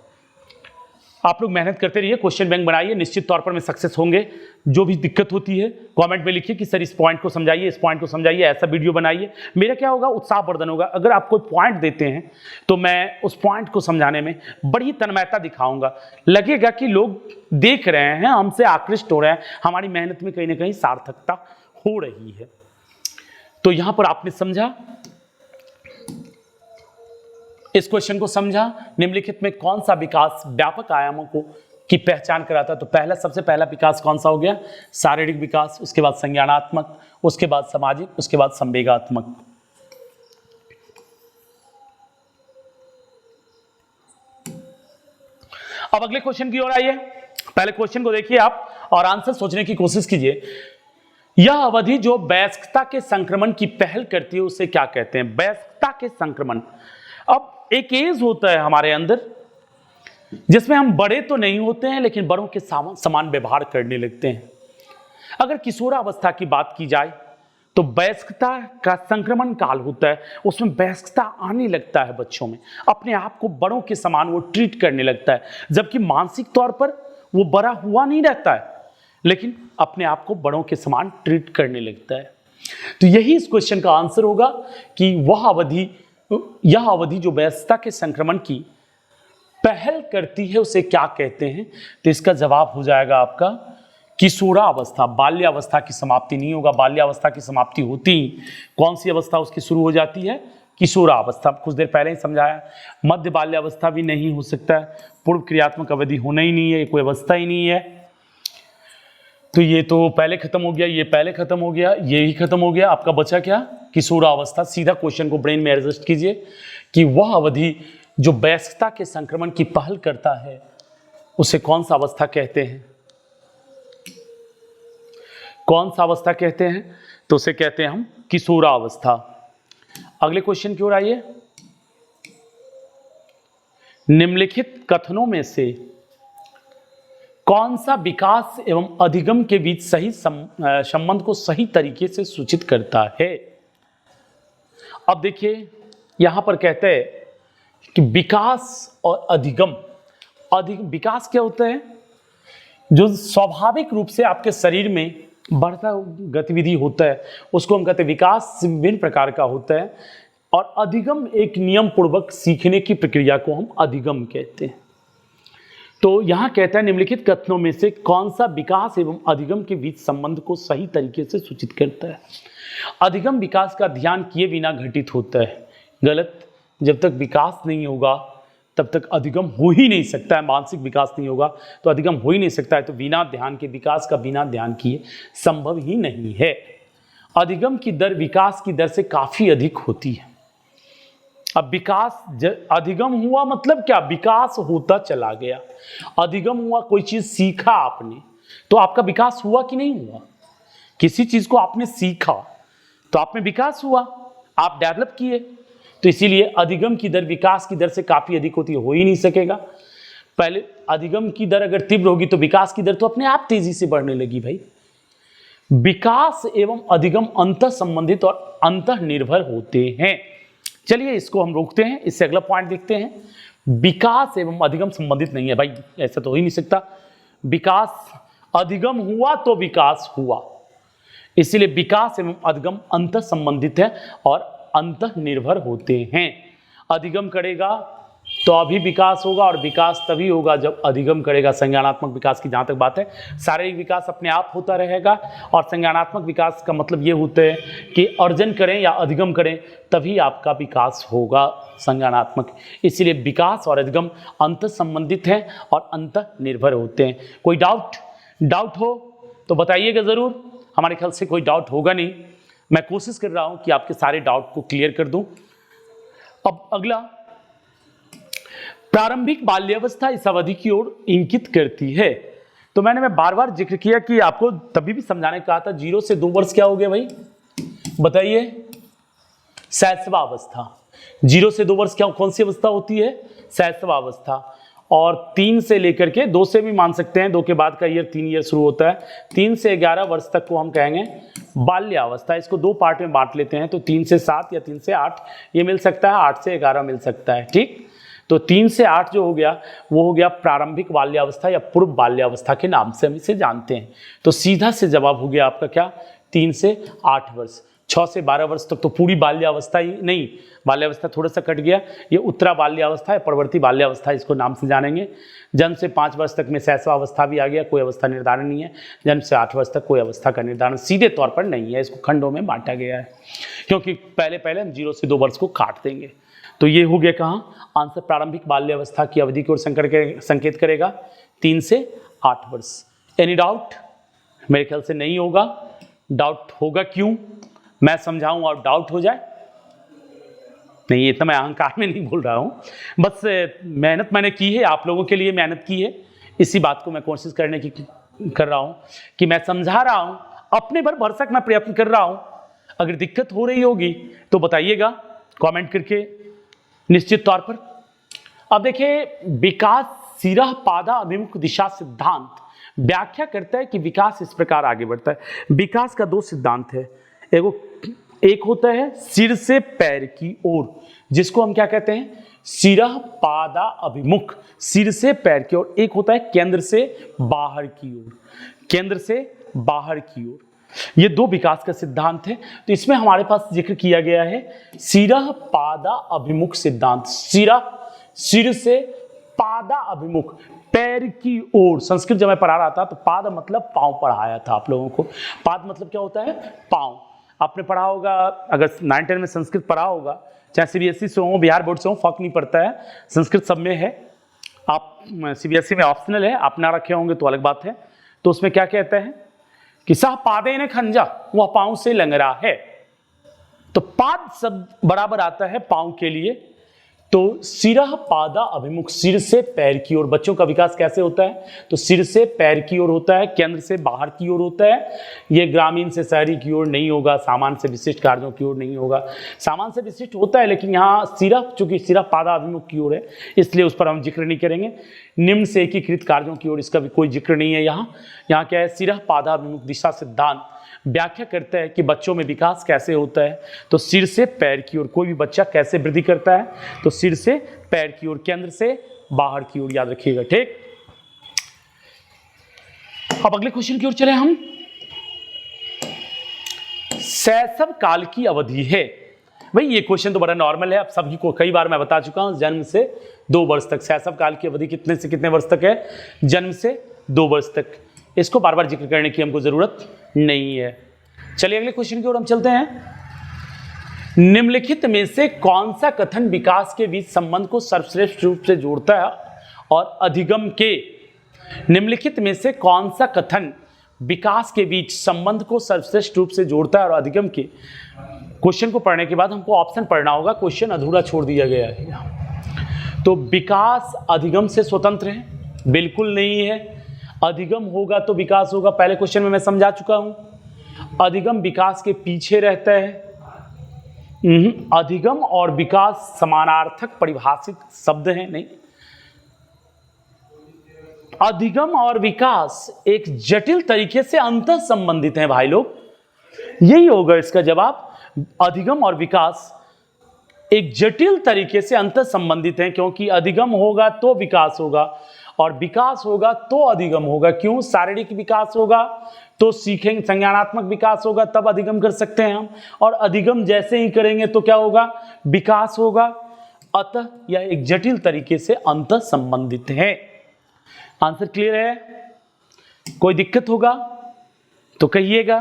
आप लोग मेहनत करते रहिए, क्वेश्चन बैंक बनाइए, निश्चित तौर पर मैं सक्सेस होंगे। जो भी दिक्कत होती है कमेंट में लिखिए कि सर इस पॉइंट को समझाइए, इस पॉइंट को समझाइए, ऐसा वीडियो बनाइए। मेरा क्या होगा? उत्साहवर्धन होगा। अगर आप कोई पॉइंट देते हैं तो मैं उस पॉइंट को समझाने में बड़ी तन्मयता दिखाऊंगा। लगेगा कि लोग देख रहे हैं, हमसे आकृष्ट हो रहे हैं, हमारी मेहनत में कहीं ना कहीं सार्थकता हो रही है। तो यहां पर आपने समझा, इस क्वेश्चन को समझा, निम्नलिखित में कौन सा विकास व्यापक आयामों को की पहचान कराता? तो सबसे पहला विकास कौन सा हो गया? शारीरिक विकास, उसके बाद संज्ञानात्मक, उसके बाद सामाजिक, उसके बाद संवेगात्मक। अब अगले क्वेश्चन की ओर आइए। पहले क्वेश्चन को देखिए आप और आंसर सोचने की कोशिश कीजिए। यह अवधि जो वयस्कता के संक्रमण की पहल करती है उसे क्या कहते हैं? वयस्कता के संक्रमण। अब एक एज होता है हमारे अंदर जिसमें हम बड़े तो नहीं होते हैं लेकिन बड़ों के समान व्यवहार करने लगते हैं। अगर किशोरावस्था की बात की जाए तो वयस्कता का संक्रमण काल होता है, उसमें वयस्कता आने लगता है बच्चों में, अपने आप को बड़ों के समान वो ट्रीट करने लगता है, जबकि मानसिक तौर पर वो बड़ा हुआ नहीं रहता है लेकिन अपने आप को बड़ों के समान ट्रीट करने लगता है। तो यही इस क्वेश्चन का आंसर होगा कि यह अवधि जो वयस्कता के संक्रमण की पहल करती है उसे क्या कहते हैं? तो इसका जवाब हो जाएगा आपका किशोरावस्था। बाल्यावस्था की समाप्ति नहीं होगा, बाल्यावस्था की समाप्ति होती ही कौन सी अवस्था उसकी शुरू हो जाती है? किशोरावस्था। कुछ देर पहले ही समझाया। मध्य बाल्यावस्था भी नहीं हो सकता है, पूर्व क्रियात्मक अवधि होना ही नहीं है, ये कोई अवस्था ही नहीं है। तो ये तो पहले खत्म हो गया, ये पहले खत्म हो गया, ये ही खत्म हो गया, आपका बचा क्या? किशोरावस्था। सीधा क्वेश्चन को ब्रेन में एडजस्ट कीजिए कि वह अवधि जो वयस्कता के संक्रमण की पहल करता है उसे कौन सा अवस्था कहते हैं? कौन सा अवस्था कहते हैं? तो उसे कहते हैं हम किशोरावस्था। अगले क्वेश्चन की ओर आइए। निम्नलिखित कथनों में से कौन सा विकास एवं अधिगम के बीच सही संबंध को सही तरीके से सूचित करता है? अब देखिए, यहां पर कहते हैं कि विकास और अधिगम। विकास क्या होता है? जो स्वाभाविक रूप से आपके शरीर में बढ़ता गतिविधि होता है उसको हम कहते हैं विकास। विभिन्न प्रकार का होता है। और अधिगम एक नियम पूर्वक सीखने की प्रक्रिया को हम अधिगम कहते हैं। तो यहां कहता है निम्नलिखित कथनों में से कौन सा विकास एवं अधिगम के बीच संबंध को सही तरीके से सूचित करता है? अधिगम विकास का ध्यान किए बिना घटित होता है। गलत। जब तक विकास नहीं होगा तब तक अधिगम हो ही नहीं सकता है। मानसिक विकास नहीं होगा तो अधिगम हो ही नहीं सकता है। तो बिना ध्यान के विकास का बिना ध्यान किए संभव ही नहीं है। अधिगम की दर विकास की दर से काफी अधिक होती है। अब अधिगम हुआ मतलब क्या? विकास होता चला गया। अधिगम हुआ, कोई चीज सीखा आपने तो आपका विकास हुआ कि नहीं हुआ? किसी चीज को आपने सीखा तो आप में विकास हुआ। आप डेवलप किए, तो इसीलिए अधिगम की दर विकास की दर से काफी अधिक होती है, हो ही नहीं सकेगा। पहले अधिगम की दर अगर तीव्र होगी तो विकास की दर तो अपने आप तेजी से बढ़ने लगी भाई। विकास एवं अधिगम अंतः संबंधित और अंतः निर्भर होते हैं। चलिए इसको हम रोकते हैं, इससे अगला पॉइंट देखते हैं। विकास एवं अधिगम संबंधित नहीं है भाई, ऐसा तो हो ही नहीं सकता। विकास अधिगम हुआ तो विकास हुआ, इसीलिए विकास एवं अधिगम अंतः संबंधित है और अंतः निर्भर होते हैं। अधिगम करेगा तो अभी विकास होगा और विकास तभी होगा जब अधिगम करेगा। संज्ञानात्मक विकास की जहां तक बात है, शारीरिक विकास अपने आप होता रहेगा और संज्ञानात्मक विकास का मतलब ये होता है कि अर्जन करें या अधिगम करें तभी आपका विकास होगा संज्ञानात्मक। इसीलिए विकास और अधिगम अंतः संबंधित हैं और अंतः निर्भर होते हैं। कोई डाउट हो तो बताइएगा जरूर, हमारे ख्याल से कोई डाउट होगा नहीं। मैं कोशिश कर रहा हूं कि आपके सारे डाउट को क्लियर कर दूं। अब अगला, प्रारंभिक बाल्यावस्था इस अवधि की ओर इंगित करती है। तो मैं बार बार जिक्र किया कि आपको तभी भी समझाने कहा था, 0 से 2 वर्ष क्या हो गया भाई, बताइए, शैशवावस्था। 0 से 2 वर्ष क्या कौन सी अवस्था होती है, शैशवावस्था। और 3 से लेकर के 2 से भी मान सकते हैं, 2 के बाद का ईयर 3 ईयर शुरू होता है, 3 से 11 वर्ष तक को हम कहेंगे बाल्यावस्था। इसको 2 पार्ट में बांट लेते हैं, तो 3 से 7 या 3 से 8 ये मिल सकता है, 8 से 11 मिल सकता है, ठीक। तो 3 से 8 जो हो गया वो हो गया प्रारंभिक बाल्यावस्था या पूर्व बाल्यावस्था के नाम से हम इसे जानते हैं। तो सीधा से जवाब हो गया आपका क्या, 3 से 8 वर्ष। 6 से 12 वर्ष तक तो पूरी बाल्यावस्था ही नहीं, बाल्यावस्था थोड़ा सा कट गया, ये उत्तरा बाल्यावस्था है, परवर्ती बाल्यावस्था इसको नाम से जानेंगे। जन्म से 5 वर्ष तक में शैशवावस्था भी आ गया, कोई अवस्था निर्धारण नहीं है। जन्म से 8 वर्ष तक कोई अवस्था का निर्धारण सीधे तौर पर नहीं है, इसको खंडों में बांटा गया है, क्योंकि पहले हम 0 से 2 वर्ष को काट देंगे। तो ये हो गया कहाँ, आंसर प्रारंभिक बाल्यावस्था की अवधि की ओर संकेत करेगा 3 से 8 वर्ष। Any doubt? मेरे ख्याल से नहीं होगा। डाउट होगा क्यों, मैं समझाऊं और डाउट हो जाए? नहीं, ये तो मैं अहंकार में नहीं बोल रहा हूं, बस मेहनत मैंने की है, आप लोगों के लिए मेहनत की है, इसी बात को मैं कोशिश करने की कर रहा हूं कि मैं समझा रहा हूं, अपने पर भरसक मैं प्रयत्न कर रहा हूं। अगर दिक्कत हो रही होगी तो बताइएगा कमेंट करके, निश्चित तौर पर। अब देखिए, विकास सिरह पादा अभिमुख दिशा सिद्धांत व्याख्या करता है कि विकास इस प्रकार आगे बढ़ता है। विकास का 2 सिद्धांत है, एक होता है सिर से पैर की ओर, जिसको हम क्या कहते हैं, सिरह पादा अभिमुख, सिर से पैर की ओर। एक होता है केंद्र से बाहर की ओर, केंद्र से बाहर की ओर। ये 2 विकास का सिद्धांत है। तो इसमें हमारे पास जिक्र किया गया है सिरह पादा अभिमुख सिद्धांत। सिर से पादा अभिमुख, पैर की ओर। संस्कृत जब मैं पढ़ा रहा था तो पाद मतलब पांव पढ़ाया था आप लोगों को। पाद मतलब क्या होता है, पांव। आपने पढ़ा होगा, अगर 9-10 में संस्कृत पढ़ा होगा, चाहे सीबीएसई से हो, बिहार बोर्ड से हो, फर्क नहीं पड़ता है, संस्कृत सब में है। आप सीबीएसई में ऑप्शनल है, आप ना रखे होंगे तो अलग बात है। तो उसमें क्या कहते हैं कि सह पादे ने खंजा, वह पांव से लंगड़ा है। तो पाद शब्द बराबर आता है पांव के लिए। तो सिरह पादा अभिमुख, सिर से पैर की ओर। बच्चों का विकास कैसे होता है, तो सिर से पैर की ओर होता है, केंद्र से बाहर की ओर होता है। ये ग्रामीण से शहरी की ओर नहीं होगा, सामान्य से विशिष्ट कार्यों की ओर नहीं होगा। सामान्य से विशिष्ट होता है, लेकिन यहाँ सिरह, चूंकि सिरह पादा अभिमुख की ओर है, इसलिए उस पर हम जिक्र नहीं करेंगे। निम्न से एकीकृत कार्यों की ओर इसका भी कोई जिक्र नहीं है। यहाँ क्या है, सिरह पादा अभिमुख दिशा सिद्धांत व्याख्या करता है कि बच्चों में विकास कैसे होता है। तो सिर से पैर की ओर, कोई भी बच्चा कैसे वृद्धि करता है, तो सिर से पैर की ओर, केंद्र से बाहर की ओर, याद रखिएगा, ठीक। अब अगले क्वेश्चन की ओर चले हम। शैशव काल की अवधि है। भाई ये क्वेश्चन तो बड़ा नॉर्मल है, अब सभी को कई बार मैं बता चुका हूं। जन्म से 2 वर्ष तक, शैशव काल की अवधि कितने से कितने वर्ष तक है, जन्म से 2 वर्ष तक। इसको बार बार जिक्र करने की हमको जरूरत नहीं है। चलिए अगले क्वेश्चन की ओर हम चलते हैं। निम्नलिखित में से कौन सा कथन विकास के बीच संबंध को सर्वश्रेष्ठ रूप से जोड़ता है और अधिगम के, निम्नलिखित में से कौन सा कथन विकास के बीच संबंध को सर्वश्रेष्ठ रूप से जोड़ता है और अधिगम के। क्वेश्चन को पढ़ने के बाद हमको ऑप्शन पढ़ना होगा, क्वेश्चन अधूरा छोड़ दिया गया है। तो विकास अधिगम से स्वतंत्र है, बिल्कुल नहीं है। अधिगम होगा तो विकास होगा, पहले क्वेश्चन में मैं समझा चुका हूं। अधिगम विकास के पीछे रहता है, अधिगम और विकास समानार्थक परिभाषित शब्द हैं, नहीं। अधिगम और विकास एक जटिल तरीके से अंतः संबंधित हैं भाई लोग, यही होगा इसका जवाब। अधिगम और विकास एक जटिल तरीके से अंतः संबंधित हैं, क्योंकि अधिगम होगा तो विकास होगा और विकास होगा तो अधिगम होगा। क्यों? शारीरिक विकास होगा तो सीखेंगे, संज्ञानात्मक विकास होगा तब अधिगम कर सकते हैं हम, और अधिगम जैसे ही करेंगे तो क्या होगा? विकास होगा। अतः यह एक जटिल तरीके से अंतः संबंधित है। आंसर क्लियर है? कोई दिक्कत होगा तो कहिएगा।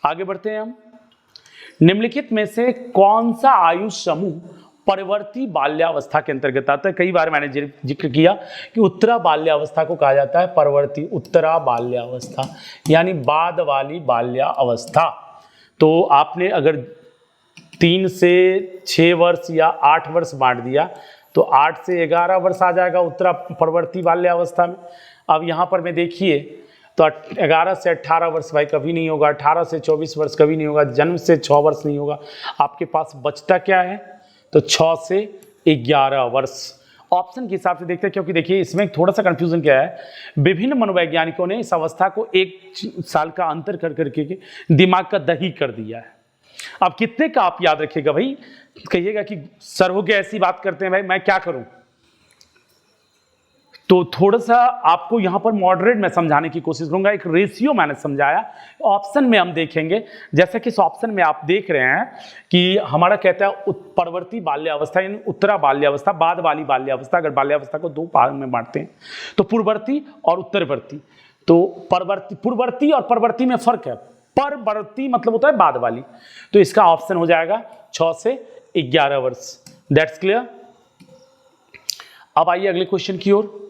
आगे बढ़ते हैं हम। निम्नलिखित में से कौन सा आयु समूह परवर्ती बाल्यावस्था के अंतर्गत आता है? कई बार मैंने जिक्र किया कि उत्तरा बाल्यावस्था को कहा जाता है परवर्ती उत्तरा बाल्यावस्था, यानी बाद वाली बाल्यावस्था। तो आपने अगर 3 से 6 वर्ष या 8 वर्ष बांट दिया तो 8 से 11 वर्ष आ जाएगा उत्तरा परवर्ती बाल्यावस्था में। अब यहाँ पर में देखिए तो 11 से 18 वर्ष भाई कभी नहीं होगा, 18 से 24 वर्ष कभी नहीं होगा, जन्म से 6 वर्ष नहीं होगा। आपके पास बचता क्या है? तो 6 से 11 वर्ष। ऑप्शन के हिसाब से देखते हैं, क्योंकि देखिए इसमें थोड़ा सा कंफ्यूजन क्या है, विभिन्न मनोवैज्ञानिकों ने इस अवस्था को 1 साल का अंतर कर करके दिमाग का दही कर दिया है। अब कितने का आप याद रखिएगा भाई? कहिएगा कि सर हो गया ऐसी बात करते हैं भाई, मैं क्या करूं? तो थोड़ा सा आपको यहां पर मॉडरेट में समझाने की कोशिश करूंगा। एक रेशियो मैंने समझाया, ऑप्शन में हम देखेंगे। जैसे कि इस ऑप्शन में आप देख रहे हैं कि हमारा कहता है परवर्ती बाल्यावस्था यानी उत्तरा बाल्यावस्था, बाद वाली बाल्यावस्था। अगर बाल्यावस्था को 2 भाग में बांटते हैं तो पूर्ववर्ती और उत्तरवर्ती। तो पूर्ववर्ती और परवर्ती में फर्क है। परवर्ती मतलब होता है बाद वाली, तो इसका ऑप्शन हो जाएगा 6 से 11 वर्ष। That's clear. अब आइए अगले क्वेश्चन की ओर।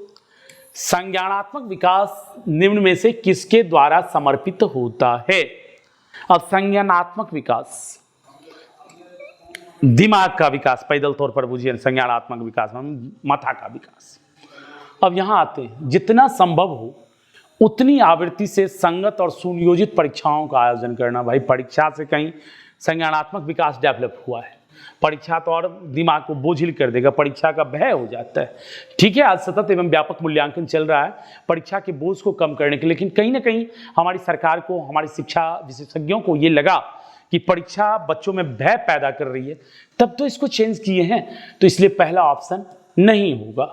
संज्ञानात्मक विकास निम्न में से किसके द्वारा समर्पित होता है? अब संज्ञानात्मक विकास, दिमाग का विकास, पैदल तौर पर बुझिए संज्ञानात्मक विकास माथा का विकास। अब यहां आते हैं, जितना संभव हो उतनी आवृत्ति से संगत और सुनियोजित परीक्षाओं का आयोजन करना। भाई परीक्षा से कहीं संज्ञानात्मक विकास डेवलप हुआ है, परीक्षा तो और दिमाग को बोझिल कर देगा, परीक्षा का भय हो जाता है। ठीक है, आज सतत एवं व्यापक मूल्यांकन चल रहा है परीक्षा के बोझ को कम करने के, लेकिन कहीं ना कहीं हमारी सरकार को, हमारी शिक्षा विशेषज्ञों को ये लगा कि परीक्षा बच्चों में भय पैदा कर रही है, तब तो इसको चेंज किए हैं। तो इसलिए पहला ऑप्शन नहीं होगा।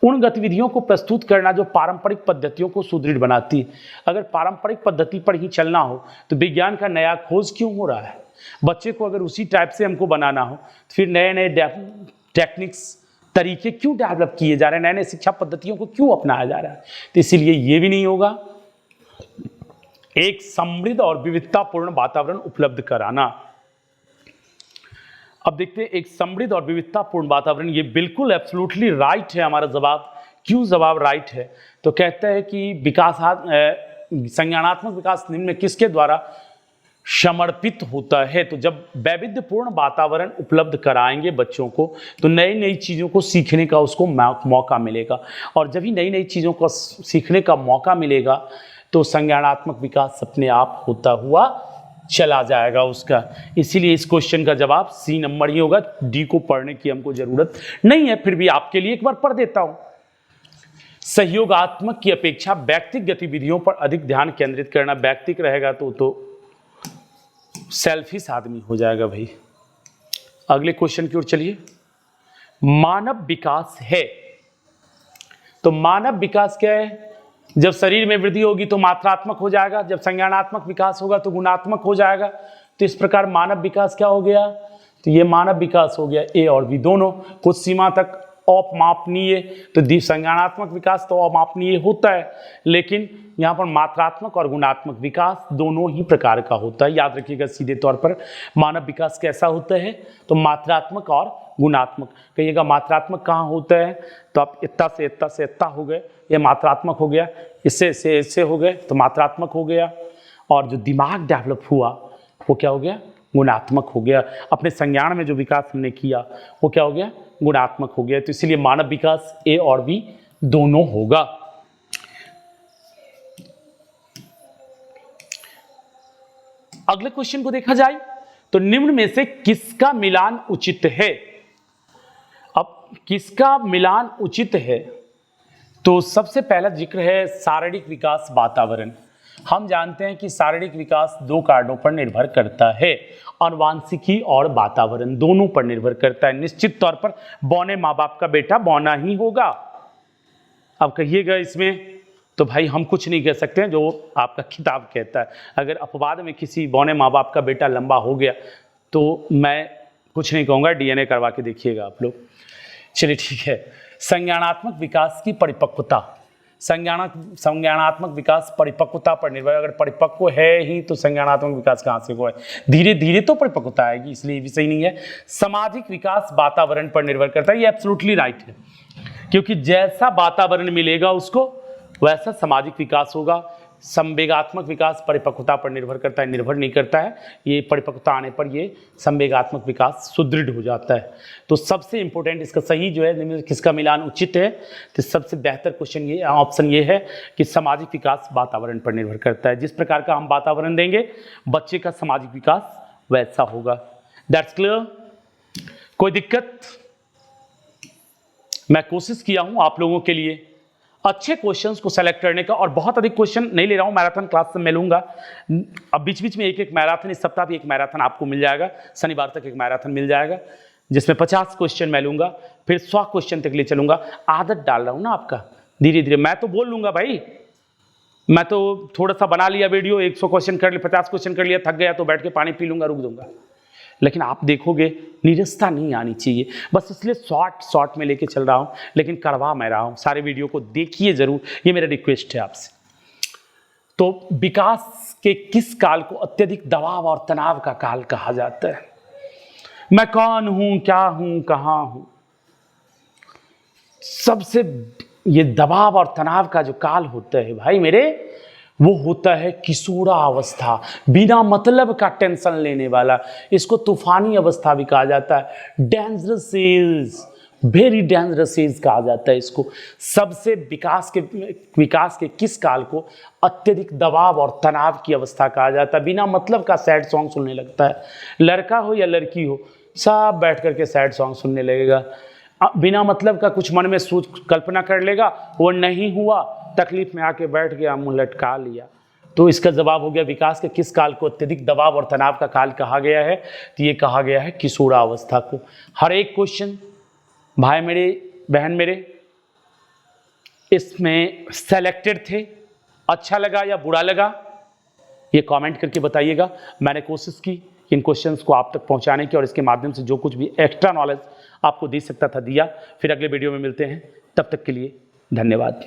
उन गतिविधियों को प्रस्तुत करना जो पारंपरिक पद्धतियों को सुदृढ़ बनाती है। अगर पारंपरिक पद्धति पर ही चलना हो तो विज्ञान का नया खोज क्यों हो रहा है? बच्चे को अगर उसी टाइप से हमको बनाना हो तो फिर नए नए टेक्निक्स, तरीके क्यों डेवलप किए जा रहे हैं, नए नए शिक्षा पद्धतियों को क्यों अपनाया जा रहा है? तो इसीलिए ये भी नहीं होगा। एक समृद्ध और विविधतापूर्ण वातावरण उपलब्ध कराना। अब देखते हैं, एक समृद्ध और विविधतापूर्ण वातावरण, ये बिल्कुल एब्सोल्युटली राइट है हमारा जवाब। क्यों जवाब राइट है? तो कहते हैं कि संज्ञानात्मक विकास निम्न में किसके द्वारा समर्पित होता है? तो जब वैविध्यपूर्ण वातावरण उपलब्ध कराएंगे बच्चों को तो नई नई चीज़ों को सीखने का उसको मौका मिलेगा, और जब ही नई नई चीज़ों को सीखने का मौका मिलेगा तो संज्ञानात्मक विकास अपने आप होता हुआ चला जाएगा उसका। इसीलिए इस क्वेश्चन का जवाब सी नंबर ही होगा। डी को पढ़ने की हमको जरूरत नहीं है, फिर भी आपके लिए एक बार पढ़ देता हूं। सहयोगात्मक की अपेक्षा व्यक्तिगत गतिविधियों पर अधिक ध्यान केंद्रित करना। व्यक्तिगत रहेगा तो सेल्फिश आदमी हो जाएगा भाई। अगले क्वेश्चन की ओर चलिए। मानव विकास है, तो मानव विकास क्या है? जब शरीर में वृद्धि होगी तो मात्रात्मक हो जाएगा, जब संज्ञानात्मक विकास होगा तो गुणात्मक हो जाएगा। तो इस प्रकार मानव विकास क्या हो गया? तो ये मानव विकास हो गया ए और बी दोनों, कुछ सीमा तक अमापनीय। तो संज्ञानात्मक विकास तो अमापनीय होता है, लेकिन यहाँ पर मात्रात्मक और गुणात्मक विकास दोनों ही प्रकार का होता है। याद रखिएगा सीधे तौर पर मानव विकास कैसा होता है? तो मात्रात्मक और गुणात्मक। कहिएगा मात्रात्मक कहाँ होता है? तो आप इतना से इतना से इतना हो गए, ये मात्रात्मक हो गया, इससे इससे हो गए तो मात्रात्मक हो गया, और जो दिमाग डेवलप हुआ वो क्या हो गया? गुणात्मक हो गया। अपने संज्ञान में जो विकास हमने किया वो क्या हो गया? गुणात्मक हो गया। तो इसलिए मानव विकास ए और बी दोनों होगा। अगले क्वेश्चन को देखा जाए तो निम्न में से किसका मिलान उचित है? अब किसका मिलान उचित है, तो सबसे पहला जिक्र है शारीरिक विकास वातावरण। हम जानते हैं कि शारीरिक विकास दो कारणों पर निर्भर करता है, आनुवांशिकी और वातावरण दोनों पर निर्भर करता है। निश्चित तौर पर बौने माँ बाप का बेटा बौना ही होगा। अब कहिएगा इसमें, तो भाई हम कुछ नहीं कह सकते हैं, जो आपका किताब कहता है। अगर अपवाद में किसी बौने माँ बाप का बेटा लंबा हो गया तो मैं कुछ नहीं कहूँगा, डीएनए करवा के देखिएगा आप लोग। चलिए ठीक है। संज्ञानात्मक विकास की परिपक्वता, संज्ञानात्मक विकास परिपक्वता पर निर्भर। अगर परिपक्व है ही तो संज्ञानात्मक विकास कहाँ से हुआ है? धीरे धीरे तो परिपक्वता आएगी, इसलिए भी सही नहीं है। सामाजिक विकास वातावरण पर निर्भर करता है, ये एब्सोल्युटली राइट है, क्योंकि जैसा वातावरण मिलेगा उसको वैसा सामाजिक विकास होगा। संवेगात्मक विकास परिपक्वता पर निर्भर करता है, निर्भर नहीं करता है। ये परिपक्वता आने पर ये संवेगात्मक विकास सुदृढ़ हो जाता है। तो सबसे इंपॉर्टेंट इसका सही जो है किसका मिलान उचित है, तो सबसे बेहतर क्वेश्चन ये ऑप्शन ये है कि सामाजिक विकास वातावरण पर निर्भर करता है। जिस प्रकार का हम वातावरण देंगे बच्चे का सामाजिक विकास वैसा होगा। That's clear? कोई दिक्कत? मैं कोशिश किया हूं आप लोगों के लिए अच्छे क्वेश्चंस को सेलेक्ट करने का, और बहुत अधिक क्वेश्चन नहीं ले रहा हूं, मैराथन क्लास से मैं लूंगा। अब बीच बीच में एक मैराथन, इस सप्ताह भी एक मैराथन आपको मिल जाएगा, शनिवार तक एक मैराथन मिल जाएगा जिसमें 50 क्वेश्चन मैं लूंगा, फिर 100 क्वेश्चन तक ले चलूंगा। आदत डाल रहा हूं ना आपका, धीरे धीरे। मैं तो बोल लूंगा भाई, मैं तो थोड़ा सा बना लिया वीडियो, 100 क्वेश्चन कर लिया, 50 क्वेश्चन कर लिया, थक गया तो बैठ के पानी पी लूंगा, रुक दूंगा। लेकिन आप देखोगे निरस्ता नहीं आनी चाहिए, बस इसलिए शॉर्ट में लेके चल रहा हूं, लेकिन करवा मैं रहा हूं। सारे वीडियो को देखिए जरूर, ये मेरा रिक्वेस्ट है आपसे। तो विकास के किस काल को अत्यधिक दबाव और तनाव का काल कहा जाता है? मैं कौन हूं, क्या हूं, कहां हूं? सबसे ये दबाव और तनाव का जो काल होता है भाई मेरे, वो होता है किशोरा अवस्था, बिना मतलब का टेंशन लेने वाला। इसको तूफानी अवस्था भी कहा जाता है, dangerous edge, very dangerous edge कहा जाता है इसको। सबसे विकास के किस काल को अत्यधिक दबाव और तनाव की अवस्था कहा जाता है? बिना मतलब का सैड सॉन्ग सुनने लगता है, लड़का हो या लड़की हो, सब बैठ करके सैड सॉन्ग सुनने लगेगा। बिना मतलब का कुछ मन में सोच कल्पना कर लेगा, वो नहीं हुआ, तकलीफ में आके बैठ गया, मुंह लटका लिया। तो इसका जवाब हो गया विकास के किस काल को अत्यधिक दबाव और तनाव का काल कहा गया है? तो ये कहा गया है किशोरावस्था को। हर एक क्वेश्चन भाई मेरे, बहन मेरे, इसमें सेलेक्टेड थे। अच्छा लगा या बुरा लगा ये कमेंट करके बताइएगा। मैंने कोशिश की इन क्वेश्चंस को आप तक पहुंचाने की, और इसके माध्यम से जो कुछ भी एक्स्ट्रा नॉलेज आपको दे सकता था दिया। फिर अगले वीडियो में मिलते हैं, तब तक के लिए धन्यवाद।